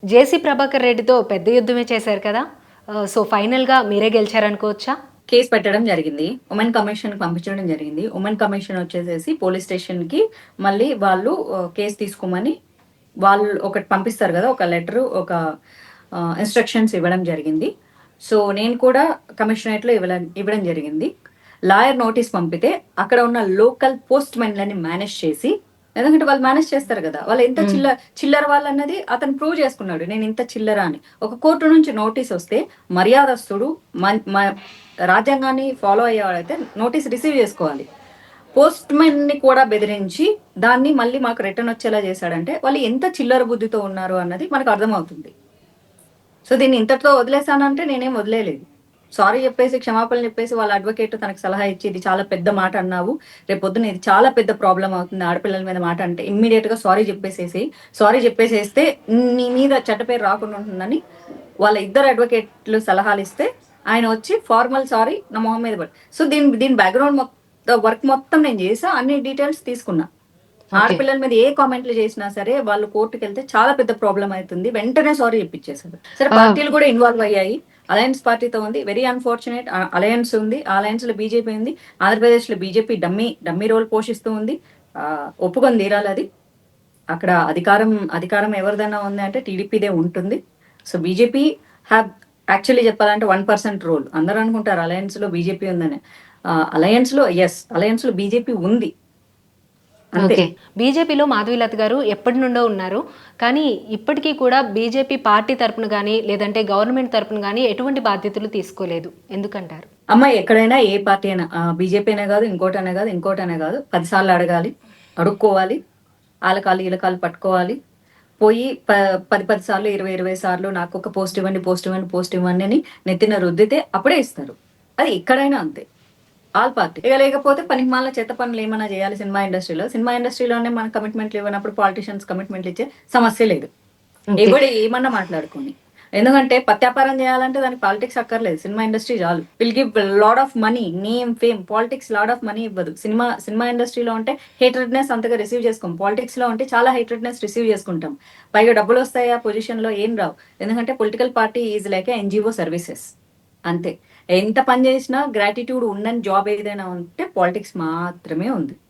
జేసీ ప్రభాకర్ రెడ్డితో పెద్ద యుద్ధమే చేశారు కదా! సో, ఫైనల్‌గా మీరే గెలిచారనుకోవచ్చా? కేస్ పెట్టడం జరిగింది. ఉమెన్ కమిషన్‌కి పంపించడం జరిగింది. ఉమెన్ కమిషన్ వచ్చేసేసి పోలీస్ స్టేషన్‌కి మళ్ళీ వాళ్ళు కేస్ తీసుకోమని వాళ్ళు ఒకటి పంపిస్తారు గదా! ఒక లెటరు, ఒక ఇన్‌స్ట్రక్షన్స్ ఇవ్వడం జరిగింది. సో, నేను కూడా కమిషనరేట్‌లో ఇవ్వడం జరిగింది. లాయర్ నోటీస్ పంపితే అక్కడ ఉన్న లోకల్ పోస్ట్‌మెన్‌లని మేనేజ్ చేసి, ఎందుకంటే వాళ్ళు మేనేజ్ చేస్తారు గదా! వాళ్ళు ఎంత హ్మ్. చిల్లర వాళ్ళన్నది అతను ప్రూవ్ చేసుకున్నాడు. నేను ఇంత చిల్లర అని. ఒక కోర్టు నుంచి నోటీస్ వస్తే మర్యాదస్తుడు మన్ మ రాజ్యాంగాన్ని ఫాలో అయ్యేవాడైతే నోటీస్ రిసీవ్ చేసుకోవాలి. పోస్ట్‌మెన్‌ని కూడా బెదిరించి దాన్ని మళ్ళీ మాకు రిటర్న్ వచ్చేలా చేశాడంటే వాళ్ళు ఎంత చిల్లర బుద్ధితో ఉన్నారు అన్నది మనకు అర్థమవుతుంది. సో, దీన్ని ఇంతటితో వదిలేసానంటే నేనేం వదిలేయలేదు. సారీ జెప్పేసి, క్షమాపణలు జెప్పేసి వాళ్ళ అడ్వకేట్ తనకు సలహా ఇచ్చి, "ఇది చాలా పెద్ద మాట అన్నావు. రేపొద్దున ఇది చాలా పెద్ద ప్రాబ్లమ్ అవుతుంది. ఆడపిల్లల మీద మాట అంటే ఇమ్మీడియేట్‌గా సారీ జెప్పేసేసేయి. సారీ జెప్పేసేస్తే నీ మీద చెడ్డ పేరు రాకుండా ఉంటుందని" వాళ్ళ ఇద్దరు అడ్వకేట్‌లు సలహాలిస్తే, ఆయన వచ్చి ఫార్మల్ సారీ నా మొహం మీద సో, దీని దీని బ్యాక్‌గ్రౌండ్ వర్క్ మొత్తం నేను జేసా. అన్ని డీటెయిల్స్ తీసుకున్నా. ఓకే. ఆడపిల్లల మీద ఏ కామెంట్లు చేసినా సరే వాళ్ళు కోర్టుకెళ్తే చాలా పెద్ద ప్రాబ్లమ్ అయితుంది. వెంటనే సారీ చెప్పిచ్చేసారు. సరే ఆ! పార్టీలు కూడా ఇన్వాల్వ్ అయ్యాయి. అలయన్స్ పార్టీతో ఉంది. వెరీ అన్‌ఫార్చునేట్ అలయన్స్ ఉంది. ఆ అలయన్స్‌లో బీజేపీ ఉంది. ఆంధ్రప్రదేశ్‌లో బీజేపీ డమ్మీ రోల్ పోషిస్తూ ఉంది. ఒప్పుకొని తీరాలది. అక్కడ అధికారం ఎవరిదైనా ఉంది అంటే టీడీపీదే ఉంటుంది. సో, బీజేపీ హావ్ యాక్చువల్లీ చెప్పాలంటే 1% రోల్. అందరూ అనుకుంటారు అలయన్స్‌లో బీజేపీ ఉందని. అలయన్స్‌లో బీజేపీ ఉంది. అంతే. ఓకే. బీజేపీలో మాధవీలత గారు ఎప్పటినుండో ఉన్నారు. కానీ ఇప్పటికి కూడా బీజేపీ పార్టీ తరపున గాని, లేదంటే గవర్నమెంట్ తరపున గాని ఎటువంటి బాధ్యతలు తీసుకోలేదు. ఎందుకంటారు? అమ్మాయి ఎక్కడైనా ఏ పార్టీ అయినా బీజేపీ అనే గాదు, ఇంకోటనే గాదు, ఇంకోటనే గాదు 10 సార్లు అడగాలి. అడుక్కోవాలి. ఆళ్ళ కాళ్ళు, ఈళ్ళ కాళ్ళు పట్టుకోవాలి. పోయి 10 సార్లు, 20 సార్లు నాకొక పోస్ట్ ఇవ్వండి అని నెత్తిన రుద్దితే అప్పుడే ఇస్తారు. అది ఎక్కడైనా అంతే. All party. ఇక లేకపోతే పనికిమాలిన చెత్త పనులు ఏమన్నా చేయాలి సినిమా ఇండస్ట్రీలో. సినిమా ఇండస్ట్రీలోనే మనకు కమిట్మెంట్లు ఇవ్వనప్పుడు పాలిటీషియన్స్ కమిట్మెంట్లు ఇచ్చే సమస్య లేదు. ఓకే. ఎవడు ఏమన్నా మాట్లాడుకొని. ఎందుకంటే పత్యాపారం చేయాలంటే దానికి పాలిటిక్స్ అక్కర్లేదు. సినిమా ఇండస్ట్రీ చాలు. Will give lot of money, name, fame. Politics lot of money ఇవ్వదు. సినిమా ఇండస్ట్రీలో ఉంటే హేట్రెడ్‌నెస్ అంతగా రిసీవ్ చేసుకోం. పాలిటిక్స్‌లో ఉంటే చాలా హేట్రెడ్‌నెస్ రిసీవ్ చేసుకుంటాం. పైగా డబ్బులొస్తాయి ఆ పొజిషన్‌లో ఏం రావు. ఎందుకంటే political party is like a NGO services. అంతే. ఎంత పని చేసినా గ్రాటిట్యూడ్ ఉండని జాబ్ ఏదైనా ఉంటే పాలిటిక్స్ మాత్రమే ఉంది.